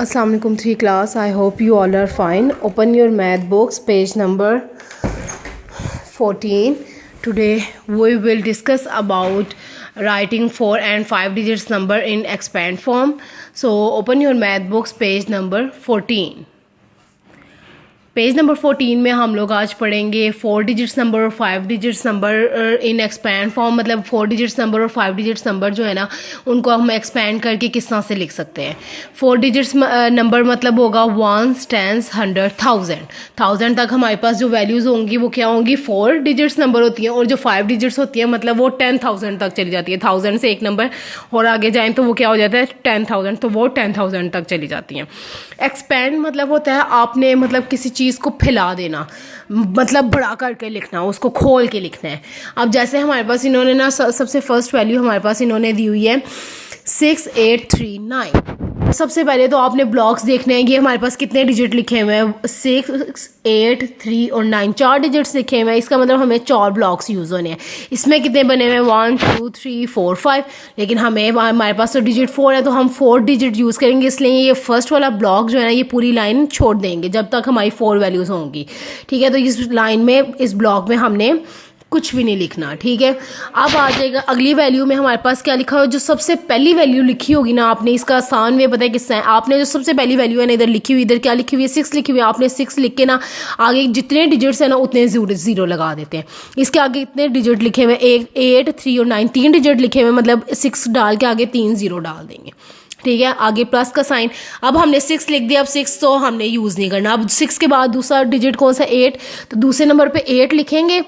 Assalamu alaikum 3 class. I hope you all are fine. Open your math books, page number 14. Today we will discuss about writing 4 and 5 digits number in expand form. So open your math books, page number 14. Page number 14 में हम लोग आज पढ़ेंगे 4 digits number और 5 digits number in expand form. मतलब 4 digits number और 5 digits number जो है ना उनको हम एक्सपैंड करके किस तरह से लिख सकते हैं। 4 डिजिट्स नंबर मतलब होगा 1, 10, 100, 1000 तक हमारे पास जो वैल्यूज़ होंगी वो क्या होंगी, 4 डिजिट्स नंबर होती हैं। और जो 5 डिजिट्स होती हैं मतलब वो 10,000 तक चली जाती है। 1000 से एक नंबर और आगे जाएँ तो वो क्या हो जाता है 10,000, तो वो 10,000 तक चली जाती हैं। एक्सपैंड मतलब होता है आपने मतलब किसी चीज़ को फैला देना, मतलब बड़ा करके लिखना, उसको खोल के लिखना है। अब जैसे हमारे पास इन्होंने ना सबसे फर्स्ट वैल्यू हमारे पास इन्होंने दी हुई है 6839। सबसे पहले तो आपने ब्लॉक्स देखने हैं, ये हमारे पास कितने डिजिट लिखे हुए हैं 6, 8, 3 और 9, 4 डिजिट्स लिखे हुए हैं। इसका मतलब हमें 4 ब्लॉक्स यूज़ होने हैं। इसमें कितने बने हुए हैं 1, 2, 3, 4, 5, लेकिन हमारे पास तो डिजिट 4 है तो हम 4 डिजिट यूज़ करेंगे। इसलिए ये फर्स्ट वाला ब्लॉक जो है ना ये पूरी लाइन छोड़ देंगे जब तक हमारी 4 वैल्यूज़ होंगी। ठीक है, तो इस लाइन में इस ब्लॉक में हमने कुछ भी नहीं लिखना। ठीक है, अब आ जाएगा अगली वैल्यू में हमारे पास क्या लिखा हो, जो सबसे पहली वैल्यू लिखी होगी ना आपने, इसका आसान वे पता है किससे है। आपने जो सबसे पहली वैल्यू है ना इधर लिखी हुई, इधर क्या लिखी हुई है 6 लिखी हुई है। आपने 6 लिख के ना आगे जितने डिजिट्स है ना उतने जीरो लगा देते हैं। इसके आगे इतने डिजिट लिखे हुए 8, 3 और 9, 3 डिजिट लिखे हुए मतलब 6 डाल के आगे 3 0 डाल देंगे। ठीक है, आगे प्लस का साइन। अब हमने 6 लिख दिया, अब 6 तो हमने यूज़ नहीं करना। अब 6 के बाद दूसरा डिजिट कौन सा 8, तो दूसरे नंबर पे 8 लिखेंगे।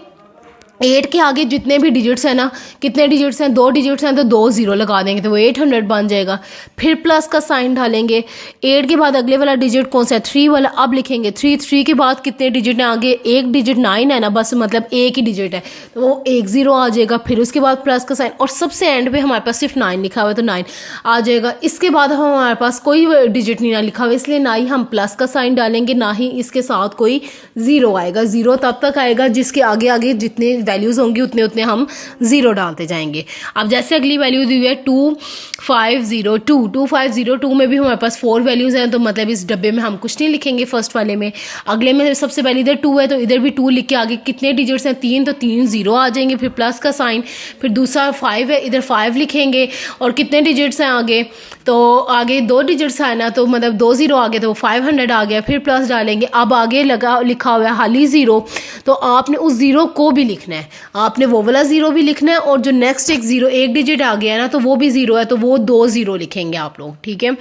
8 के आगे जितने भी डिजिट्स हैं ना, कितने डिजिट्स हैं 2 डिजिट्स हैं तो 2 0 लगा देंगे तो वो 800 बन जाएगा। फिर प्लस का साइन डालेंगे। 8 के बाद अगले वाला डिजिट कौन सा है 3 वाला, अब लिखेंगे 3 के बाद कितने डिजिट हैं आगे, एक डिजिट 9 है ना, बस मतलब एक ही डिजिट है तो वो 1 0 आ जाएगा। फिर उसके बाद प्लस का साइन और सबसे एंड पे हमारे पास सिर्फ 9 लिखा हुआ है तो 9 आ जाएगा। इसके बाद हमारे पास कोई डिजिट नहीं ना लिखा हुआ, इसलिए ना ही हम प्लस का साइन डालेंगे ना ही इसके साथ कोई 0 आएगा। 0 तब तक आएगा जिसके आगे आगे जितने वैल्यूज़ होंगी उतने उतने हम 0 डालते जाएंगे। अब जैसे अगली वैल्यू दी हुई है 2502। 2502 में भी हमारे पास 4 वैल्यूज़ हैं तो मतलब इस डब्बे में हम कुछ नहीं लिखेंगे फर्स्ट वाले में। अगले में सबसे पहले इधर 2 है तो इधर भी 2 लिख के आगे कितने डिजिट्स हैं 3, तो 3 0 आ जाएंगे। फिर प्लस का साइन, फिर दूसरा 5 है इधर 5 लिखेंगे और कितने डिजिट्स हैं आगे, तो आगे 2 डिजिट्स है ना तो मतलब 2 0 आ गए तो 500 आ गया। फिर प्लस डालेंगे। अब आगे लिखा हुआ है हाली 0, तो आपने उस 0 को भी लिखना है, आपने वो वाला 0 भी लिखना है और जो नेक्स्ट एक डिजिट आ गया है ना तो वो भी 0 है तो वो 2 0 लिखेंगे आप लोग। ठीक है,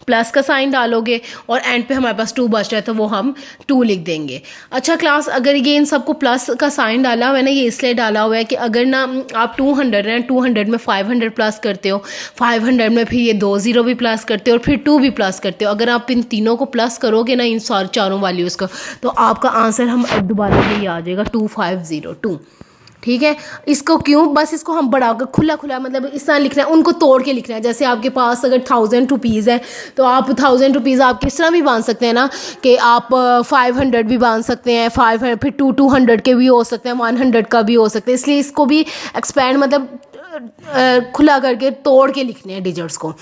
प्लस का साइन डालोगे और एंड पे हमारे पास 2 बच रहा है तो वो हम 2 लिख देंगे। अच्छा क्लास, अगर ये इन सबको प्लस का साइन डाला हुआ है ना, ये इसलिए डाला हुआ है कि अगर ना आप 200 है 200 में 500 प्लस करते हो, 500 में फिर ये 2 0 भी प्लस करते हो और फिर 2 भी प्लस करते हो। अगर आप इन तीनों को प्लस करोगे ना इन चारों वैल्यूज़ को तो आपका आंसर हम दोबारा यही आ जाएगा 2502। ठीक है, इसको क्यों, बस इसको हम बढ़ाकर खुला मतलब इस तरह लिखना है, उनको तोड़ के लिखना है। जैसे आपके पास अगर 1000 रुपीज़ है तो आप 1000 रुपीज़ आप किस तरह भी बांध सकते हैं ना कि आप 500 भी बांध सकते हैं, 500 फिर 200 के भी हो सकते हैं, 100 का भी हो सकता है। इसलिए इसको भी एक्सपैंड मतलब खुला करके तोड़ के लिखने हैं डिजिट्स को।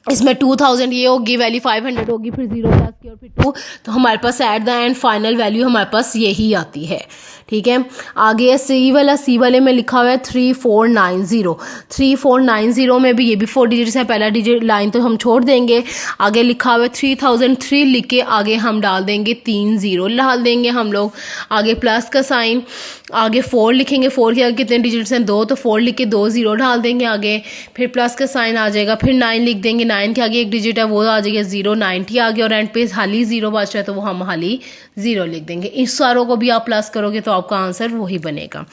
इसमें 2000 ये होगी वैल्यू, 500 होगी, फिर 0 प्लस की और फिर 2, तो हमारे पास at the end final value हमारे पास यही आती है। ठीक है, आगे सी वाले में लिखा हुआ है 3490। 3490 में भी ये भी 4 डिजिट्स है, पहला डिजिट लाइन तो हम छोड़ देंगे। आगे लिखा हुआ है 3003 लिख के आगे हम डाल देंगे 3 0 डाल देंगे हम लोग। आगे प्लस का साइन, आगे 4 लिखेंगे, 4 के आगे कितने डिजिट्स हैं 2, तो 4 लिख के 2 0 डाल देंगे आगे। फिर प्लस का साइन आ जाएगा, फिर 9 लिख देंगे, 9 के आगे एक डिजिट है वो आ जाएगा 0, 90 आ गया और एंड पे हाली 0 बच रहा है तो वो हम हाली 0 लिख देंगे। इस सारों को भी आप प्लस करोगे तो आपका आंसर वही बनेगा।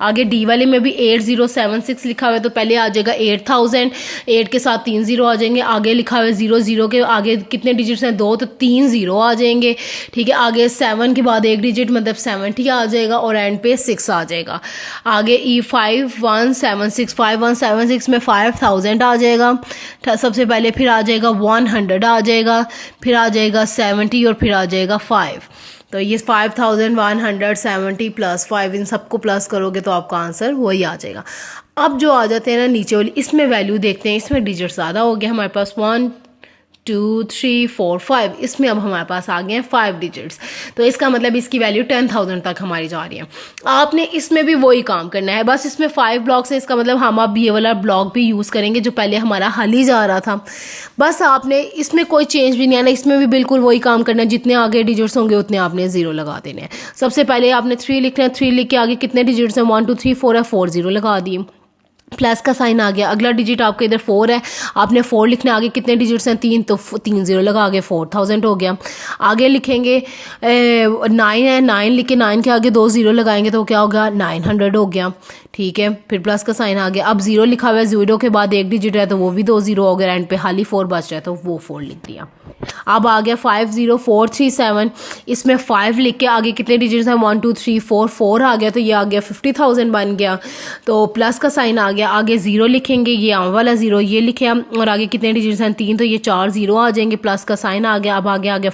आगे डी वाले में भी 8076 लिखा हुआ है तो पहले आ जाएगा 8000, 8 के साथ 3 0 आ जाएंगे। आगे लिखा हुआ है 0 के आगे कितने डिजिट्स हैं 2, तो 3 0 आ जाएंगे। ठीक है, आगे 7 के बाद एक डिजिट मतलब 70 आ जाएगा और एंड पे 6 आ जाएगा। आगे E5176 में 5000 आ जाएगा सबसे पहले, फिर आ जाएगा 100 आ जाएगा, फिर आ जाएगा 70 और फिर आ जाएगा 5। तो ये 5170 प्लस 5 इन सबको प्लस करोगे तो आपका आंसर वही आ जाएगा। अब जो आ जाते हैं ना नीचे वाली, इसमें वैल्यू देखते हैं, इसमें डिजिट ज़्यादा हो गया हमारे पास 1 2 3 4 5, इसमें अब हमारे पास आ गए हैं 5 डिजिट्स। तो इसका मतलब इसकी वैल्यू 10,000 तक हमारी जा रही है। आपने इसमें भी वही काम करना है, बस इसमें 5 ब्लॉक्स है, इसका मतलब हम अब ये वाला ब्लॉक भी यूज़ करेंगे जो पहले हमारा हल ही जा रहा था। बस आपने इसमें कोई चेंज भी नहीं आना, इसमें भी बिल्कुल वही काम करना है, जितने आगे डिजिट्स होंगे उतने आपने 0 लगा देने हैं। सबसे पहले आपने 3 लिखना है, 3 लिख के आगे कितने डिजिट्स हैं 1 2 3 4 है, 4 0 लगा दिए, प्लस का साइन आ गया। अगला डिजिट आपका इधर 4 है, आपने 4 लिखना है, आगे कितने डिजिट्स हैं 3, तो 3 0 लगा, आगे 4000 हो गया। आगे लिखेंगे 9 है, 9 लिख के 9 के आगे 2 0 लगाएंगे तो क्या होगा 900 हो गया, ठीक है। फिर प्लस का साइन आ गया। अब 0 लिखा हुआ है, 0 के बाद एक डिजिट है तो वो भी 2 0 हो गया, एंड पे खाली 4 बच रहा है तो वो 4 लिख दिया। अब आ गया 5 0 4 3 7, इसमें 5 लिख के आगे कितने डिजिट्स हैं 1 2 3 4, 4 आ गया तो ये आ गया 50,000 बन गया। तो प्लस का साइन आ गया, आगे 0 लिखेंगे, ये आम वाला 0 ये लिखे हम, और आगे कितने डिजिट्स हैं 3, तो ये 4 0 आ जाएंगे, प्लस का साइन आ गया। अब आगे आ गया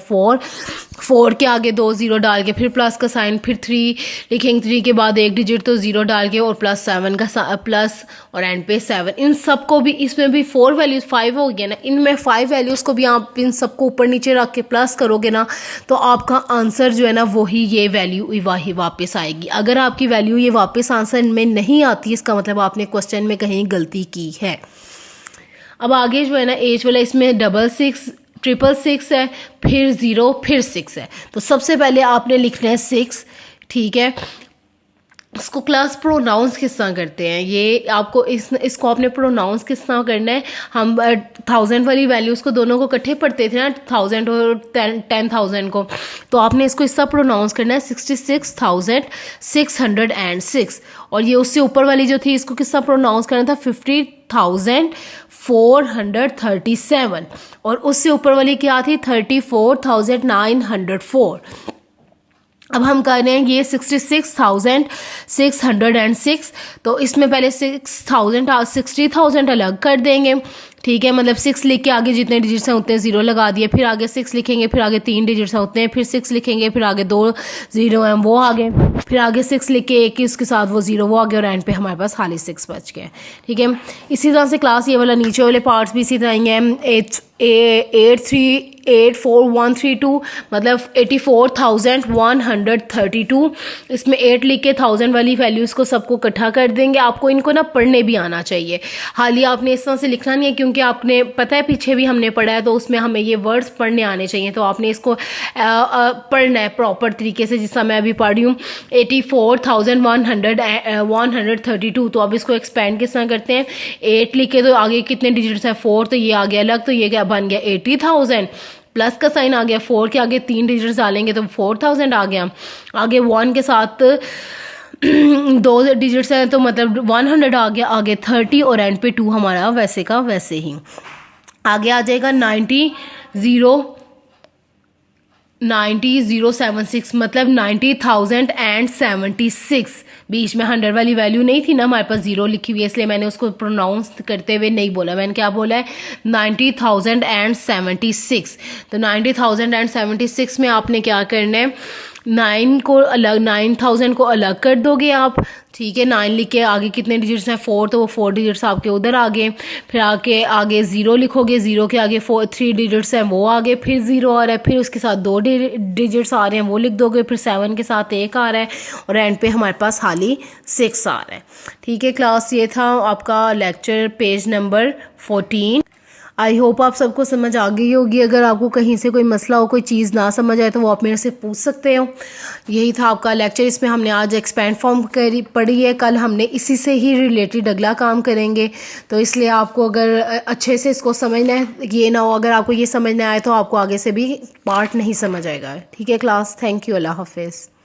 4 के आगे 2 0 डाल के फिर प्लस का साइन, फिर 3 लिखेंगे, 3 के बाद एक डिजिट तो 0 डाल के और प्लस 7 का प्लस और एंड पे 7। इन सबको भी इसमें भी 4 वैल्यूज 5 हो गया ना, इनमें 5 वैल्यूज को भी आप इन सबको ऊपर नीचे रख के प्लस करोगे ना तो आपका आंसर जो है ना वही ये वैल्यू वही वापस आएगी। अगर आपकी वैल्यू ये वापस आंसर में नहीं आती, इसका मतलब आपने क्वेश्चन में कहीं गलती की है। अब आगे जो है ना एज वाला, इसमें 66 666 है, फिर 0 फिर 6 है। तो सबसे पहले आपने लिखना है 6, ठीक है। इसको क्लास प्रोनाउंस किस तरह करते हैं, ये आपको इसको आपने प्रोनाउंस किस तरह करना है। हम 1000 वाली वैल्यूज़ को दोनों को इकट्ठे पढ़ते थे ना, 1000 और 10,000 को, तो आपने इसको इस तरह प्रोनाउंस करना है 66,606। और ये उससे ऊपर वाली जो थी इसको किस तरह प्रोनाउंस करना था 50,437, और उससे ऊपर वाली क्या थी 34,904। अब हम कर रहे हैं ये 66,606, तो इसमें पहले 60,000 अलग कर देंगे, ठीक है। मतलब 6 लिख के आगे जितने डिजिट्स हैं उतने 0 लगा दिए, फिर आगे 6 लिखेंगे, फिर आगे 3 डिजिट्स हैं उतने, फिर 6 लिखेंगे, फिर आगे 2 0 हैं वो आ गए, फिर आगे 6 लिख के एक ही उसके साथ वो 0 वो आ गया, और एंड पे हमारे पास खाली 6 बच गए, ठीक है। इसी तरह से क्लास ये वाला नीचे वाले पार्ट्स भी इसी तरह ही हैं। 8384132 मतलब 84,132, इसमें 8 लिख के 1000 वाली वैल्यूज़ को सबको इकट्ठा कर देंगे। आपको इनको ना पढ़ने भी आना चाहिए, हाल ही आपने इस तरह से लिखना नहीं है, क्योंकि आपने पता है पीछे भी हमने पढ़ा है तो उसमें हमें ये वर्ड्स पढ़ने आने चाहिए, तो आपने इसको पढ़ना है प्रॉपर तरीके से, जिस समय मैं अभी पढ़ रही हूँ 84,132। तो अब इसको एक्सपेंड किस तरह करते हैं, 8 लिखे तो आगे कितने डिजिट्स हैं 4, तो ये आ गया अलग, तो ये क्या बन गया 80,000, प्लस का साइन आ गया, 4 के आगे 3 डिजिट्स डालेंगे तो 4000 आ गया, आगे 1 के साथ 2 डिजिट्स हैं तो मतलब 100 आ गया, आगे 30 और एंड पे 2 हमारा वैसे का वैसे ही। आगे आ जाएगा 90,076 मतलब 90,076। बीच में 100 वाली वैल्यू नहीं थी ना हमारे पास, 0 लिखी हुई है, इसलिए मैंने उसको प्रोनाउंस करते हुए नहीं बोला। मैंने क्या बोला है 90,076। तो 90,076 में आपने क्या करना है 9,000 को अलग कर दोगे आप, ठीक है। 9 लिख के आगे कितने डिजिट्स हैं 4, तो वो 4 डिजिट्स आपके उधर आ गए, फिर आगे 0 लिखोगे, 0 के आगे 3 डिजिट्स हैं वो आ गए, फिर 0 आ रहा है, फिर उसके साथ 2 डिजिट्स आ रहे हैं वो लिख दोगे, फिर 7 के साथ 1 आ रहा है, और एंड पे हमारे पास हाली 6 आ रहा है, ठीक है। क्लास ये था आपका lecture page number 14। I hope आप सबको समझ आ गई होगी। अगर आपको कहीं से कोई मसला हो, कोई चीज़ ना समझ आए तो वो आप मेरे से पूछ सकते हो। यही था आपका लेक्चर, इसमें हमने आज एक्सपेंड फॉर्म पढ़ी है, कल हमने इसी से ही रिलेटेड अगला काम करेंगे। तो इसलिए आपको अगर अच्छे से इसको समझना है, ये ना हो अगर आपको ये समझ ना आए तो आपको आगे से भी पार्ट नहीं समझ आएगा, ठीक है क्लास। थैंक यू, अल्लाह हाफिज़।